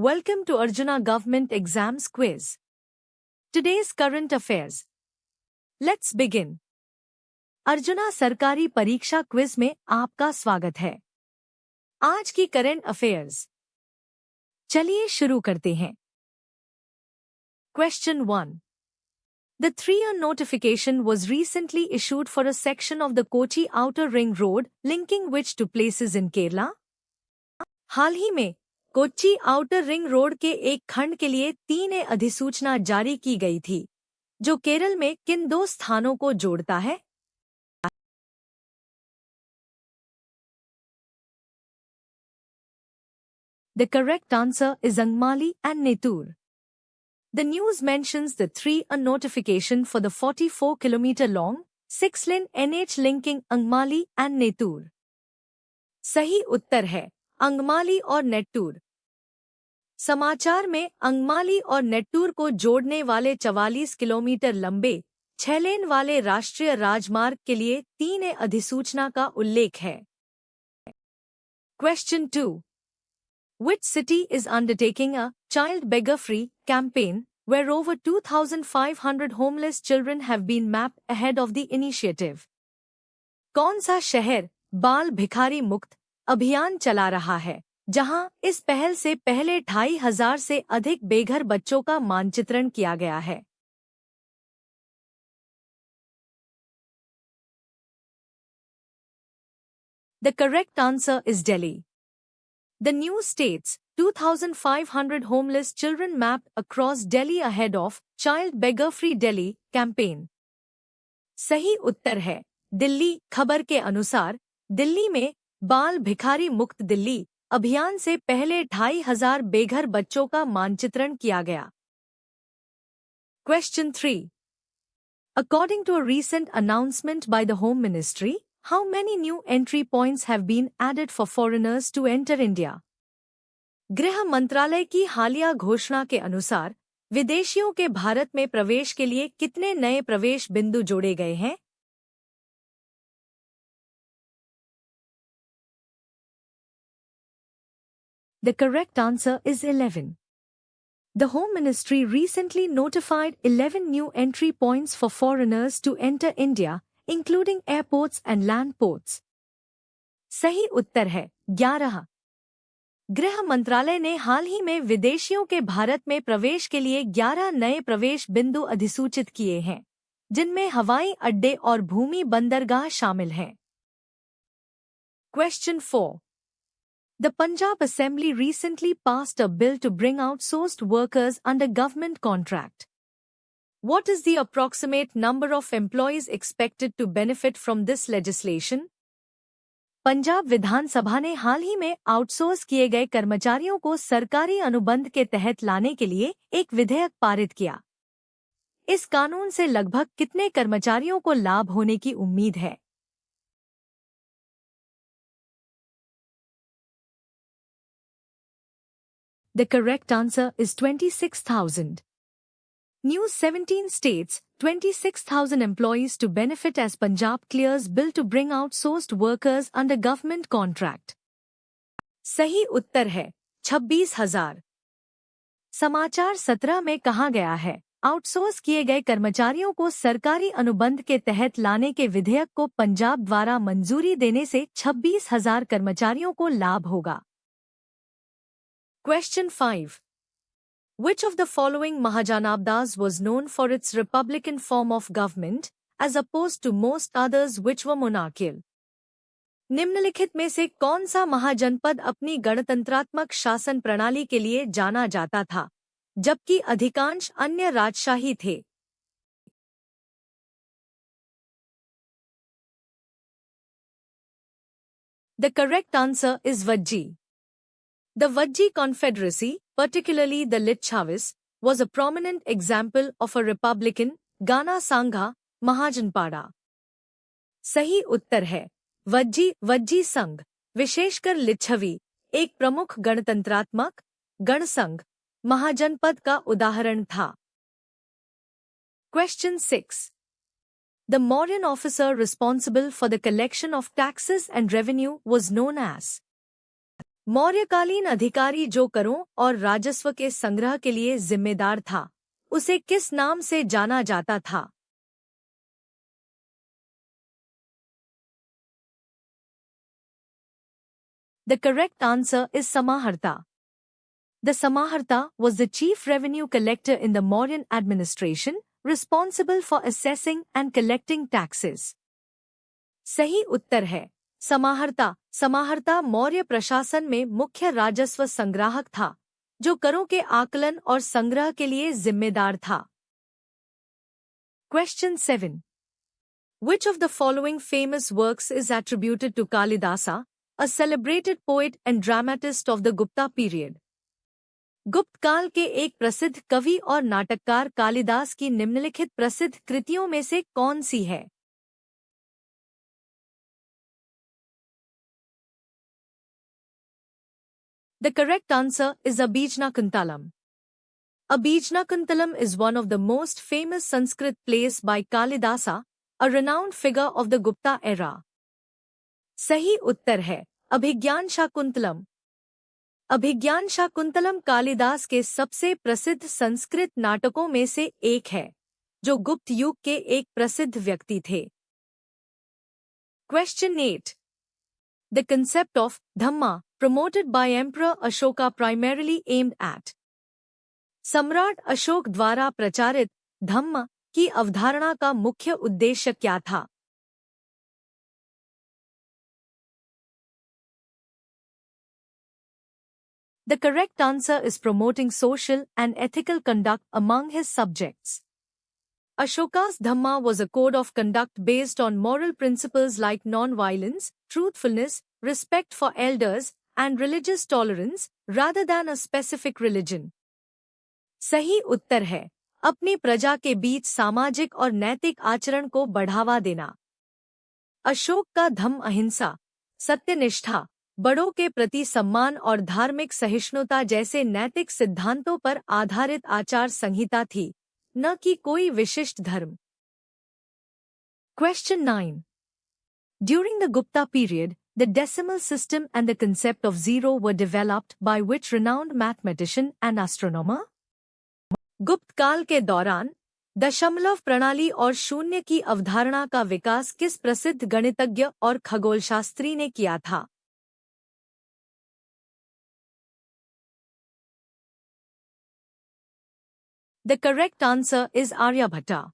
Welcome to Arjuna Government Exams Quiz. Today's current affairs. Let's begin. Arjuna सरकारी परीक्षा quiz में आपका स्वागत है। आज की करंट अफेयर्स। चलिए शुरू करते हैं। Question 1. The 3-year notification was recently issued for a section of the Kochi Outer Ring Road linking which two places in Kerala? हाल ही में कोच्चि आउटर रिंग रोड के एक खंड के लिए 3 अधिसूचना जारी की गई थी, जो केरल में किन 2 स्थानों को जोड़ता है? The correct answer is Angmali and Nettur. The news mentions the 3-year notification for the 44-kilometer long 6-lane NH linking Angmali and Nettur. सही उत्तर है अंगमाली और नेट्टूर। समाचार में अंगमाली और नेट्टूर को जोड़ने वाले 44 किलोमीटर लंबे 6 लेन वाले राष्ट्रीय राजमार्ग के लिए 3 अधिसूचना का उल्लेख है। Question 2. Which city is undertaking a child beggar free campaign where over 2,500 homeless children have been mapped ahead of the initiative? कौन सा शहर बाल भिखारी मुक्त अभियान चला रहा है, जहां इस पहल से पहले 2,500 से अधिक बेघर बच्चों का मानचित्रण किया गया है? The correct answer is Delhi. The news states 2,500 homeless children mapped across Delhi ahead of Child Beggar Free Delhi campaign. सही उत्तर है दिल्ली। खबर के अनुसार दिल्ली में बाल भिखारी मुक्त दिल्ली अभियान से पहले 2,500 बेघर बच्चों का मानचित्रण किया गया। Question 3. According to a recent announcement by the Home Ministry, how many new entry points have been added for foreigners to enter India? गृह मंत्रालय की हालिया घोषणा के अनुसार विदेशियों के भारत में प्रवेश के लिए कितने नए प्रवेश बिंदु जोड़े गए हैं? The correct answer is 11. The Home Ministry recently notified 11 new entry points for foreigners to enter India, including airports and land ports. सही उत्तर है 11। गृह मंत्रालय ने हाल ही में विदेशियों के भारत में प्रवेश के लिए 11 नए प्रवेश बिंदु अधिसूचित किए हैं, जिनमें हवाई अड्डे और भूमि बंदरगाह शामिल हैं। Question 4. The Punjab Assembly recently passed a bill to bring outsourced workers under government contract. What is the approximate number of employees expected to benefit from this legislation? Punjab विधानसभा ने हाल ही में आउटसोर्स किए गए कर्मचारियों को सरकारी अनुबंध के तहत लाने के लिए एक विधेयक पारित किया। इस कानून से लगभग कितने कर्मचारियों को लाभ होने की उम्मीद है? The correct answer is 26,000. News 17 states 26,000 employees to benefit as Punjab clears bill to bring outsourced workers under government contract. सही उत्तर है 26,000। समाचार 17 में कहा गया है, आउटसोर्स किए गए कर्मचारियों को सरकारी अनुबंध के तहत लाने के विधेयक को पंजाब द्वारा मंजूरी देने से 26,000 कर्मचारियों को लाभ होगा। Question 5. Which of the following Mahajanabdas was known for its republican form of government, as opposed to most others which were monarchical? निम्नलिखित में से कौन सा महाजनपद अपनी गणतंत्रात्मक शासन प्रणाली के लिए जाना जाता था, जबकि अधिकांश अन्य राजशाही थे? The correct answer is Vajji. The Vajji Confederacy, particularly the Litchavis, was a prominent example of a republican Gana Sangha Mahajanpada. सही उत्तर है वज्जी संघ, विशेषकर लिच्छवी, एक प्रमुख गणतंत्रात्मक गणसंघ महाजनपद का उदाहरण था। Question 6. The Mauryan officer responsible for the collection of taxes and revenue was known as? मौर्यकालीन अधिकारी जो करों और राजस्व के संग्रह के लिए जिम्मेदार था, उसे किस नाम से जाना जाता था? The correct answer is Samaharta. The Samaharta was the chief revenue collector in the Mauryan administration, responsible for assessing and collecting taxes. सही उत्तर है समाहर्ता। समाहर्ता मौर्य प्रशासन में मुख्य राजस्व संग्राहक था, जो करों के आकलन और संग्रह के लिए जिम्मेदार था। Question 7. Which of the following famous works is attributed to Kalidasa, a celebrated poet and dramatist of the Gupta period? गुप्त काल के एक प्रसिद्ध कवि और नाटककार कालिदास की निम्नलिखित प्रसिद्ध कृतियों में से कौन सी है? The correct answer is Abhijnakuntalam. Abhijnakuntalam is one of the most famous Sanskrit plays by Kalidasa, a renowned figure of the Gupta era. सही उत्तर है अभिज्ञान शाकुंतलम। अभिज्ञान शाकुंतलम कालिदास के सबसे प्रसिद्ध संस्कृत नाटकों में से एक है, जो गुप्त युग के एक प्रसिद्ध व्यक्ति थे। Question 8. The concept of Dhamma, promoted by Emperor Ashoka, primarily aimed at. सम्राट अशोक द्वारा प्रचारित धम्म की अवधारणा का मुख्य उद्देश्य क्या था? The correct answer is promoting social and ethical conduct among his subjects. Ashoka's Dhamma was a code of conduct based on moral principles like non-violence, truthfulness, respect for elders, and religious tolerance, rather than a specific religion. सही उत्तर है अपनी प्रजा के बीच सामाजिक और नैतिक आचरण को बढ़ावा देना। अशोक का धम्म अहिंसा, सत्यनिष्ठा, बड़ों के प्रति सम्मान और धार्मिक सहिष्णुता जैसे नैतिक सिद्धांतों पर आधारित आचार संहिता थी, न कि कोई विशिष्ट धर्म। Question 9. During the Gupta period, the decimal system and the concept of zero were developed by which renowned mathematician and astronomer? गुप्त काल के दौरान दशमलव प्रणाली और शून्य की अवधारणा का विकास किस प्रसिद्ध गणितज्ञ और खगोलशास्त्री ने किया था? The correct answer is Aryabhatta.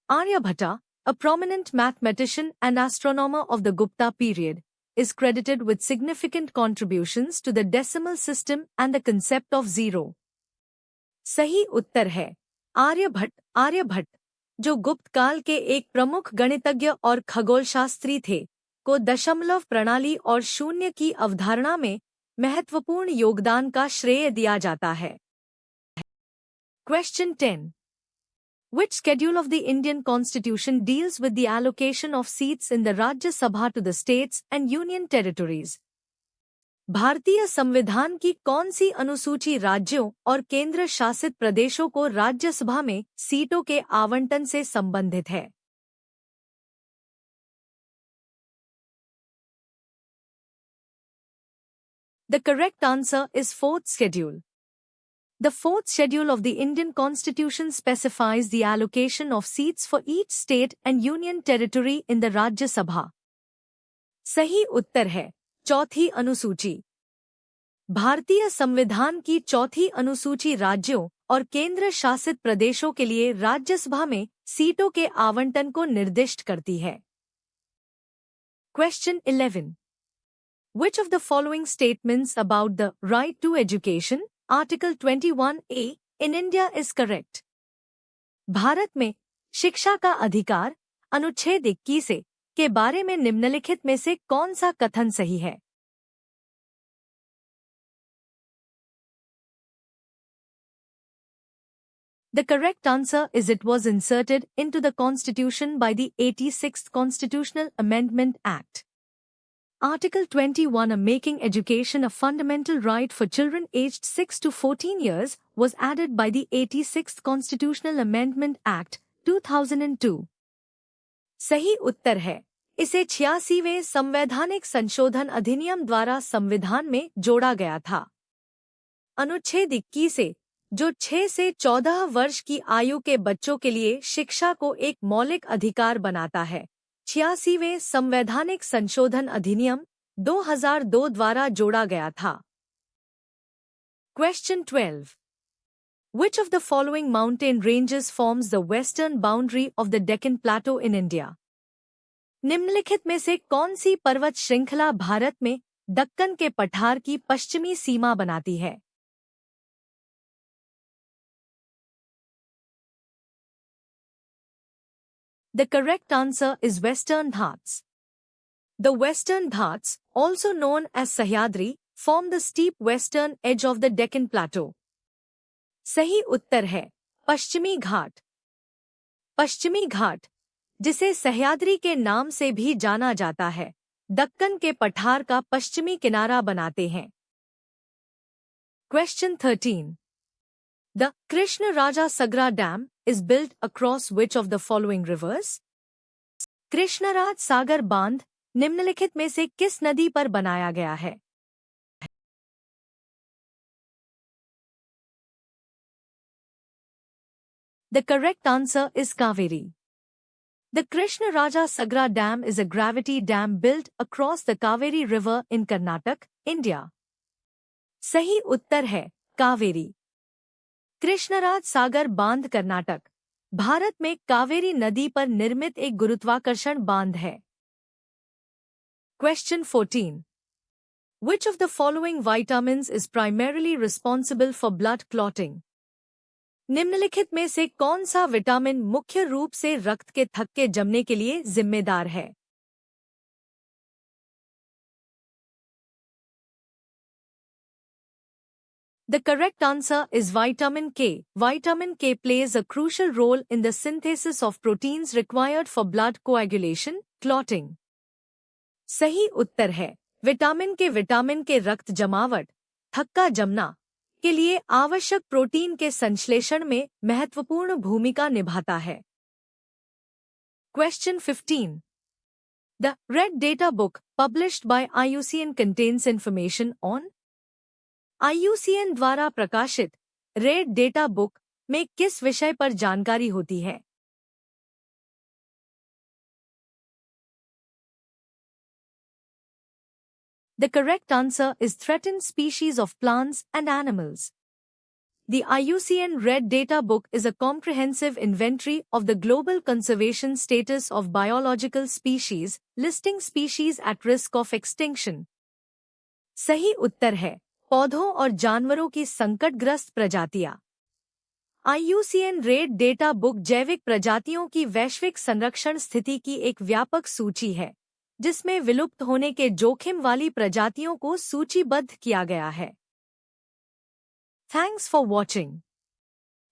Aryabhatta, a prominent mathematician and astronomer of the Gupta period, is credited with significant contributions to the decimal system and the concept of zero. सही उत्तर है आर्यभट्ट। आर्यभट्ट, जो गुप्त काल के एक प्रमुख गणितज्ञ और खगोलशास्त्री थे, को दशमलव प्रणाली और शून्य की अवधारणा में महत्वपूर्ण योगदान का श्रेय दिया जाता है। Question 10. Which schedule of the Indian Constitution deals with the allocation of seats in the Rajya Sabha to the states and union territories? भारतीय संविधान की कौन सी अनुसूची राज्यों और केंद्र शासित प्रदेशों को राज्यसभा में सीटों के आवंटन से संबंधित है? The correct answer is fourth schedule. The fourth schedule of the Indian Constitution specifies the allocation of seats for each state and union territory in the Rajya Sabha. सही उत्तर है चौथी अनुसूची। भारतीय संविधान की चौथी अनुसूची राज्यों और केंद्र शासित प्रदेशों के लिए राज्यसभा में सीटों के आवंटन को निर्दिष्ट करती है। Question 11. Which of the following statements about the right to education, Article 21A, in India is correct? Bharat में शिक्षा का अधिकार, अनुच्छेद 21 के बारे में निम्नलिखित में से कौन सा कथन सही है? The correct answer is it was inserted into the Constitution by the 86th Constitutional Amendment Act. Article 21, making education a fundamental right for children aged 6 to 14 years, was added by the 86th Constitutional Amendment Act, 2002. सही उत्तर है इसे 86वें संवैधानिक संशोधन अधिनियम द्वारा संविधान में जोड़ा गया था। अनुच्छेद 21 जो 6 से 14 वर्ष की आयु के बच्चों के लिए शिक्षा को एक मौलिक अधिकार बनाता है, 86वें संवैधानिक संशोधन अधिनियम 2002 द्वारा जोड़ा गया था। Question 12. Which of the following mountain ranges forms the western boundary of the Deccan Plateau in India? निम्नलिखित में से कौन सी पर्वत श्रृंखला भारत में दक्कन के पठार की पश्चिमी सीमा बनाती है? The correct answer is Western Ghats. The Western Ghats, also known as Sahyadri, form the steep western edge of the Deccan Plateau. सही उत्तर है पश्चिमी घाट। पश्चिमी घाट, जिसे सह्याद्री के नाम से भी जाना जाता है, दक्कन के पठार का पश्चिमी किनारा बनाते हैं। Question 13. The Krishna Raja Sagra Dam is built across which of the following rivers? Krishnaraj सागर बांध निम्नलिखित में से किस नदी पर बनाया गया है? The correct answer is Kaveri. The Krishna Raja Sagra Dam is a gravity dam built across the Kaveri River in Karnataka, India. सही उत्तर है कावेरी। कृष्णराज सागर बांध कर्नाटक, भारत में कावेरी नदी पर निर्मित एक गुरुत्वाकर्षण बांध है। Question 14. Which of the following vitamins is primarily responsible for blood clotting? निम्नलिखित में से कौन सा विटामिन मुख्य रूप से रक्त के थक्के जमने के लिए जिम्मेदार है? The correct answer is vitamin K. Vitamin K plays a crucial role in the synthesis of proteins required for blood coagulation, clotting. सही उत्तर है विटामिन के रक्त जमावट, थक्का जमना के लिए आवश्यक प्रोटीन के संश्लेषण में महत्वपूर्ण भूमिका निभाता है। Question 15. The Red Data Book published by IUCN contains information on? IUCN द्वारा प्रकाशित रेड डेटा बुक में किस विषय पर जानकारी होती है? The correct answer is threatened species of plants and animals. The IUCN Red Data Book is a comprehensive inventory of the global conservation status of biological species, listing species at risk of extinction. सही उत्तर है पौधों और जानवरों की संकटग्रस्त प्रजातियां। IUCN red data book जैविक प्रजातियों की वैश्विक संरक्षण स्थिति की एक व्यापक सूची है, जिसमें विलुप्त होने के जोखिम वाली प्रजातियों को सूचीबद्ध किया गया है। Thanks for watching.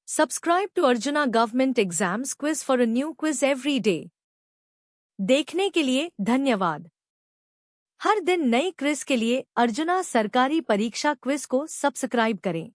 Subscribe to Arjuna Government Exams Quiz for a new quiz every day. देखने के लिए धन्यवाद। हर दिन नई क्विज के लिए अर्जुना सरकारी परीक्षा क्विज को सब्सक्राइब करें।